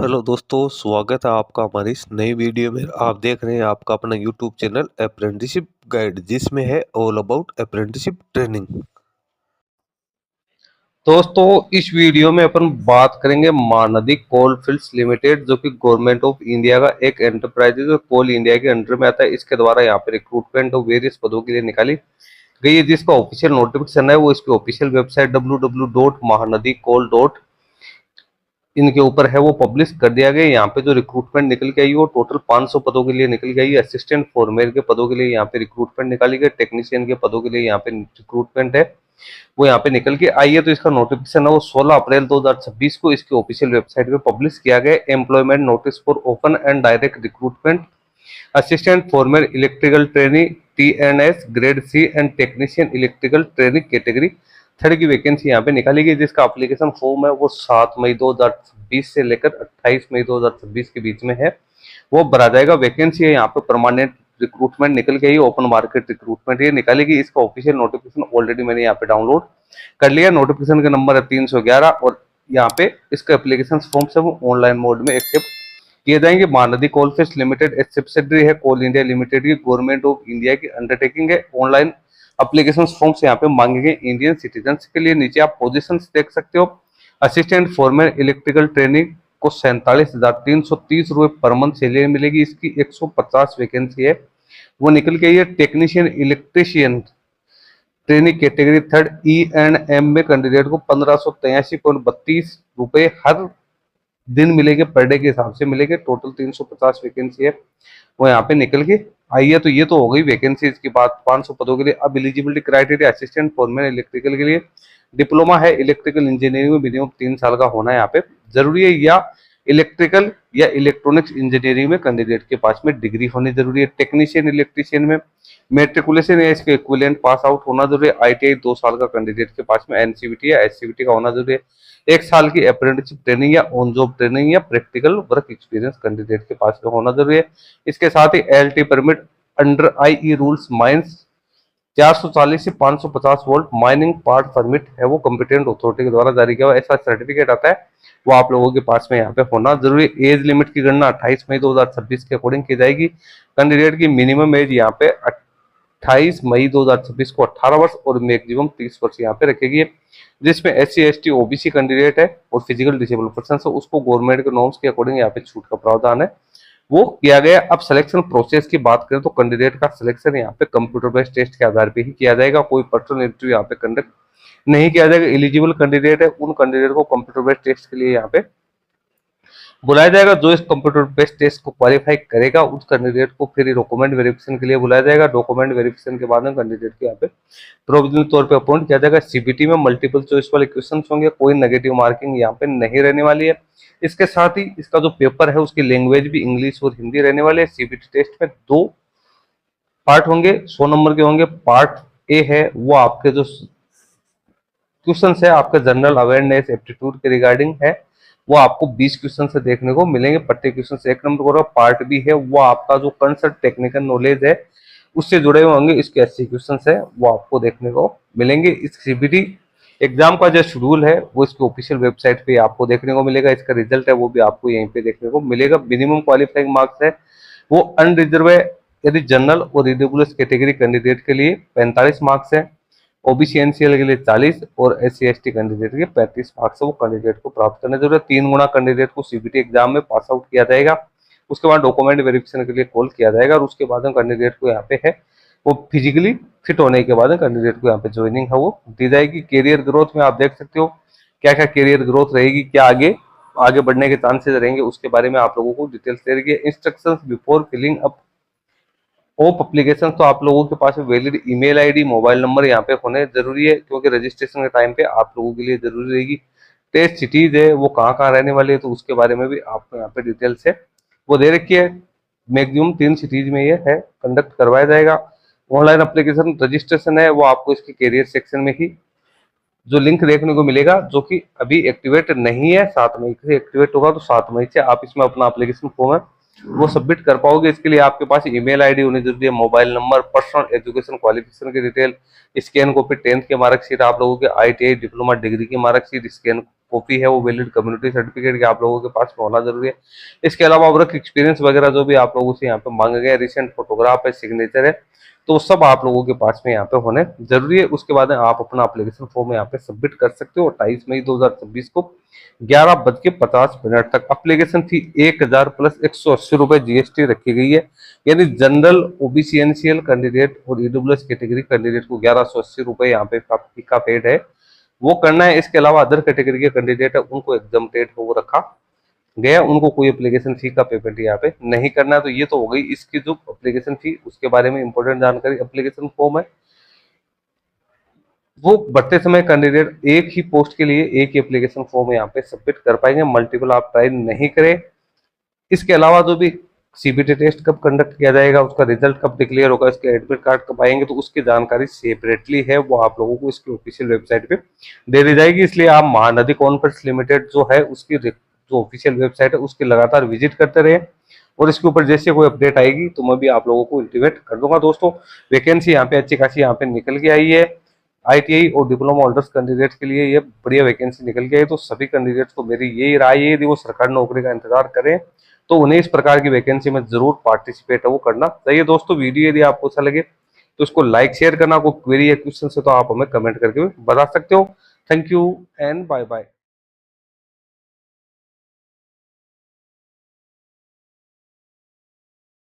Hello दोस्तों, स्वागत है आपका हमारी इस नई वीडियो में। आप देख रहे हैं आपका अपना यूट्यूब चैनल अप्रेंटिसशिप गाइड, जिसमें है ऑल अबाउट अप्रेंटिसशिप ट्रेनिंग। दोस्तों, इस वीडियो में अपन बात करेंगे महानदी कोल फील्ड्स लिमिटेड, जो कि गवर्नमेंट ऑफ इंडिया का एक एंटरप्राइज है जो कोल इंडिया के अंडर में आता है। इसके द्वारा यहाँ पे रिक्रूटमेंट ऑफ वेरियस पदों के लिए निकाली गई है। जिसका ऑफिशियल नोटिफिकेशन है वो इसकी ऑफिशियल वेबसाइट www.mahanadi.coal इनके ऊपर है, वो पब्लिश कर दिया गया। यहाँ पे जो रिक्रूटमेंट निकल के आई वो टोटल 500 पदों के लिए निकल गई। असिस्टेंट फॉरमेयर के पदों के लिए यहाँ पे रिक्रूटमेंट निकाली गई। टेक्नीशियन के पदों के लिए यहाँ पे रिक्रूटमेंट है वो यहाँ पे निकल के आई है। तो इसका नोटिफिकेशन है वो 16 अप्रैल 2026 को इसकी ऑफिशियल वेबसाइट पे पब्लिश किया गया। Employment notice for open and direct recruitment assistant foreman electrical training TNS grade C and technician electrical training category third की वैकेंसी यहाँ पे निकाली गई। जिसका एप्लीकेशन फॉर्म है वो 7 मई 2026 से लेकर 28 मई 2026 के बीच में है, वो भरा जाएगा। वैकेंसी है यहाँ पे परमानेंट रिक्रूटमेंट निकल गई, ओपन मार्केट रिक्रूटमेंट ये निकालेगी। इसका ऑफिशियल नोटिफिकेशन ऑलरेडी मैंने यहाँ पे डाउनलोड कर लिया। नोटिफिकेशन का नंबर है 311 और यहाँ पे इसका एप्लीकेशन फॉर्म से वो ऑनलाइन मोड में एक्सेप्ट किए जाएंगे। महानदी कोलफील्ड्स लिमिटेड एक सब्सिडरी है कोल इंडिया लिमिटेड की, गवर्नमेंट ऑफ इंडिया की अंडरटेकिंग है। ऑनलाइन एप्लीकेशन फॉर्म्स यहाँ पे मांगे गए इंडियन सिटीजन के लिए। नीचे आप पोजीशंस देख सकते हो। असिस्टेंट फॉरमेयर इलेक्ट्रिकल ट्रेनिंग को 47,330 रुपए पर मंथ सैलरी मिलेगी। इसकी 150 वैकेंसी है वो निकल गई है। Technician electrician training category third E&M में कैंडिडेट को 1583.32 रुपए हर दिन मिलेंगे, पर डे के हिसाब से मिलेंगे। टोटल 350 वैकेंसी है वो यहाँ पे निकल के आई है। तो ये तो हो गई वैकेंसी की बात 500 पदों के लिए। अब eligibility criteria assistant foreman electrical के लिए डिप्लोमा है इलेक्ट्रिकल इंजीनियरिंग में मिनिमम 3 साल का होना यहाँ पे जरूरी है, या इलेक्ट्रिकल या इलेक्ट्रॉनिक्स इंजीनियरिंग में कैंडिडेट के पास में डिग्री होनी जरूरी है। टेक्नीशियन इलेक्ट्रीशियन में मेट्रिकुलेशन या इसके इक्विवेलेंट पास आउट होना जरूरी है। ITI 2 साल का कैंडिडेट के पास में NCVT या SCVT का होना जरूरी है। 1 साल की अप्रेंटिसशिप ट्रेनिंग या ऑन जॉब ट्रेनिंग या प्रैक्टिकल वर्क एक्सपीरियंस कैंडिडेट के पास में होना जरूरी है। इसके साथ ही LT permit under IE rules mines 440 से 550 वोल्ट माइनिंग पार्ट परमिट है वो कॉम्पिटेंट अथॉरिटी के द्वारा जारी किया हुआ ऐसा सर्टिफिकेट आता है वो आप लोगों के पास में यहाँ पे होना जरूरी है। एज लिमिट की गणना 28 मई 2026 के अकॉर्डिंग की जाएगी। कैंडिडेट की मिनिमम एज यहाँ पे 28 मई 2026 को 18 वर्ष और मैक्सिमम 30 वर्ष यहाँ पे रखेगी। जिसमें SC ST OBC कैंडिडेट है और फिजिकल डिसेबल पर्सन है उसको गवर्नमेंट के नॉर्म्स के अकॉर्डिंग यहाँ पे छूट का प्रावधान है वो किया गया। अब सिलेक्शन प्रोसेस की बात करें तो कैंडिडेट का सिलेक्शन यहाँ पे कंप्यूटर बेस्ड टेस्ट के आधार पे ही किया जाएगा। कोई पर्सनल इंटरव्यू यहाँ पे कंडक्ट नहीं किया जाएगा। एलिजिबल कैंडिडेट है उन कैंडिडेट को कंप्यूटर बेस्ड टेस्ट के लिए यहाँ पे बुलाया जाएगा। जो इस कंप्यूटर बेस्ड टेस्ट को क्वालिफाई करेगा उस कैंडिडेट को फिर डॉक्यूमेंट वेरिफिकेशन के लिए बुलाया जाएगा। डॉक्यूमेंट वेरिफिकेशन के बाद में कैंडिडेट को यहाँ पे प्रोविजनल तौर पे अपॉइंट किया जाएगा। CBT में मल्टीपल चॉइस वाले क्वेश्चन होंगे, कोई नेगेटिव मार्किंग यहाँ पे नहीं रहने वाली है। इसके साथ ही इसका जो पेपर है उसकी लैंग्वेज भी इंग्लिश और हिंदी रहने वाले है। CBT टेस्ट में 2 पार्ट होंगे, 100 नंबर के होंगे। पार्ट A है वो आपके जो क्वेश्चन है आपके जनरल अवेयरनेस एप्टीट्यूड के रिगार्डिंग है वो आपको 20 क्वेश्चन से देखने को मिलेंगे। प्रत्येक क्वेश्चन से 1 नंबर का। पार्ट B है वो आपका जो कंसर्ट टेक्निकल नॉलेज है उससे जुड़े हुए होंगे। इसके 80 क्वेश्चन है वो आपको देखने को मिलेंगे। इस CBT एग्जाम का जो शेड्यूल है वो इसकी ऑफिशियल वेबसाइट पे आपको देखने को मिलेगा। इसका रिजल्ट है वो भी आपको यहीं पे देखने को मिलेगा। मिनिमम क्वालिफाइंग मार्क्स है वो अनरिजर्व है यदि जनरल और इरेगुलर कैटेगरी कैंडिडेट के लिए 45 मार्क्स है, OBC NCL के लिए 40 और SC ST कैंडिडेट के 35 मार्क्स वो कैंडिडेट को प्राप्त करने जरूरत है। 3 गुना कैंडिडेट को CBT एग्जाम में पास आउट किया जाएगा। उसके बाद डॉक्यूमेंट वेरिफिकेशन के लिए कॉल किया जाएगा और उसके बाद कैंडिडेट को यहाँ पे है वो फिजिकली फिट होने के बाद कैंडिडेट को यहाँ पे ज्वाइनिंग है वो दी जाएगी। कैरियर ग्रोथ में आप देख सकते हो क्या क्या कैरियर ग्रोथ रहेगी, क्या आगे आगे बढ़ने के चांसेस रहेंगे, उसके बारे में आप लोगों को डिटेल्स दे रही है। Instructions before filling up of application, तो आप लोगों के पास valid email ID mobile number यहाँ पे होने जरूरी है क्योंकि रजिस्ट्रेशन के टाइम पे आप लोगों के लिए जरूरी रहेगी। टेस्ट सिटीज है वो कहाँ कहाँ रहने वाली है तो उसके बारे में भी आपको यहाँ पे डिटेल्स है वो दे रखी है। मैक्सिमम 3 सिटीज में ये है कंडक्ट करवाया जाएगा। ऑनलाइन एप्लीकेशन रजिस्ट्रेशन है वो आपको इसके कैरियर सेक्शन में ही जो लिंक देखने को मिलेगा जो कि अभी एक्टिवेट नहीं है। 7 मई से एक्टिवेट होगा तो 7 मई से आप इसमें अपना एप्लीकेशन फॉर्म है वो सबमिट कर पाओगे। इसके लिए आपके पास ईमेल आईडी होनी जरूरी है, mobile number, personal education qualification की डिटेल, स्कैन कॉपी 10th के मार्कशीट, आप लोगों के ITI डिप्लोमा डिग्री की मार्कशीट स्कैन कॉपी है वो वैलिड कम्युनिटी सर्टिफिकेट की आप लोगों के पास में होना जरूरी है। इसके अलावा वर्क एक्सपीरियंस वगैरह जो भी आप लोगों से यहाँ पे मांगे गए, रिसेंट फोटोग्राफ है, सिग्नेचर है, तो सब आप लोगों के पास में यहाँ पे होने जरूरी है। उसके बाद आप अपना एप्लीकेशन फॉर्म यहाँ पे सबमिट कर सकते हो। 28 मई 2026 को 11:50 तक। एप्लीकेशन फी 1000 प्लस 180 रुपए जीएसटी रखी गई है। यानी जनरल, ओबीसी, एनसीएल कैंडिडेट और ईडब्ल्यूएस कैटेगरी कैंडिडेट को 1180 रुपए यहाँ पे का पेड है, वो करना है। इसके अलावा अदर कैटेगरी के कैंडिडेट है उनको एग्जम्प्टेड हो रखा गया, उनको कोई एप्लीकेशन फी का पेमेंट यहाँ पे नहीं करना है। तो ये तो हो गई इसकी जो एप्लीकेशन फी, उसके बारे में इंपॉर्टेंट जानकारी। एप्लीकेशन फॉर्म है वो भरते समय कैंडिडेट एक ही पोस्ट के लिए एक ही एप्लीकेशन फॉर्म यहाँ पे सबमिट कर पाएंगे, मल्टीपल आप ट्राई नहीं करें। इसके अलावा जो भी सीबीटी टेस्ट कब कंडक्ट किया जाएगा, उसका रिजल्ट कब डिक्लेयर होगा, इसके एडमिट कार्ड कब आएंगे, तो उसकी जानकारी सेपरेटली है वो आप लोगों को इसकी ऑफिशियल वेबसाइट पे दे दी जाएगी। इसलिए आप महानदी कॉन्फ्रेंस लिमिटेड जो है उसकी जो ऑफिशियल वेबसाइट है उसकी लगातार विजिट करते रहे, और इसके ऊपर जैसे कोई अपडेट आएगी तो मैं भी आप लोगों को इंटीमेट कर दूंगा। दोस्तों वैकेंसी यहाँ पे अच्छी खासी यहाँ पे निकल के आई है। आईटीआई और डिप्लोमा होल्डर्स कैंडिडेट्स के लिए ये बढ़िया वैकेंसी निकल के आई। तो सभी कैंडिडेट्स को मेरी यही राय है, यदि वो सरकारी नौकरी का इंतजार करें तो उन्हें इस प्रकार की वैकेंसी में जरूर पार्टिसिपेट है वो करना चाहिए। दोस्तों वीडियो यदि आपको अच्छा लगे तो इसको लाइक शेयर करना। कोई क्वेरी या क्वेश्चन है तो आप हमें कमेंट करके बता सकते हो। Thank you and bye bye.